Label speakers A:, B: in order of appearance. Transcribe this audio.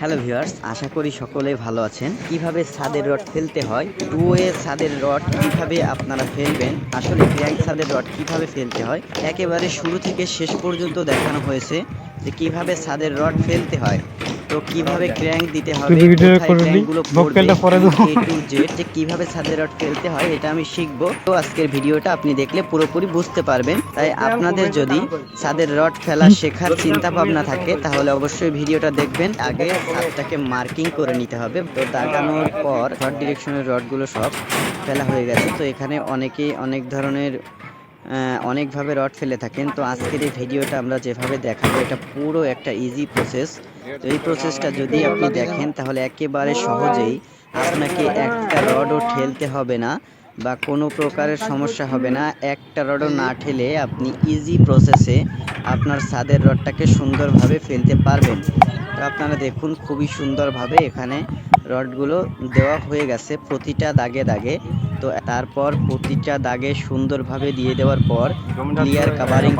A: Hello viewers, আশা করি সকলেই ভালো আছেন। কিভাবে ছাদের রড ফেলতে হয়, টু ওয়ে ছাদের রড কিভাবে আপনারা ফেলবেন, আসলে ক্র্যাঙ্ক ছাদের রড কিভাবে ফেলতে হয়, একেবারে শুরু থেকে শেষ পর্যন্ত দেখানো হয়েছে যে কিভাবে ছাদের রড ফেলতে হয়। তো কিভাবে ক্র্যাঙ্ক দিতে
B: তুই
A: হবে,
B: ভিডিও
A: কোথায়
B: করে নি
A: ক্র্যাঙ্কগুলো পড়বে,
B: ভোকালটা পরে দাও।
A: এ টু জেড যে কিভাবে ছাদের রড ফেলতে হয় এটা আমি শিখবো। তো আজকের ভিডিওটা আপনি দেখলে পুরোপুরি বুঝতে পারবেন। তাই আপনাদের যদি ছাদের রড ফেলা শেখার চিন্তা ভাবনা থাকে তাহলে অবশ্যই ভিডিওটা দেখবেন। আগে ছাদটাকে মার্কিং করে নিতে হবে। তো দাগানোর পর থ্রাড ডিরেকশনের রডগুলো সব ফেলা হয়ে গেছে। তো এখানে অনেকেই অনেক ধরনের অনেকভাবে রড ফেলে থাকেন। তো আজকের এই ভিডিওটা আমরা যেভাবে দেখাবো এটা পুরো একটা ইজি প্রসেস। তো এই প্রসেসটা যদি আপনি দেখেন তাহলে একেবারে সহজেই আপনাকে একটা রডও ঠেলতে হবে না বা কোনো প্রকারের সমস্যা হবে না। একটা রডও না ঠেলে আপনি ইজি প্রসেসে আপনার ছাদের রডটাকে সুন্দরভাবে ফেলতে পারবেন। তো আপনারা দেখুন খুবই সুন্দরভাবে এখানে রডগুলো দেওয়া হয়ে গেছে প্রতিটা দাগে দাগে। তো তারপর প্রতিটা দাগে সুন্দরভাবে দিয়ে দেওয়ার পর ক্লিয়ার কাভারিং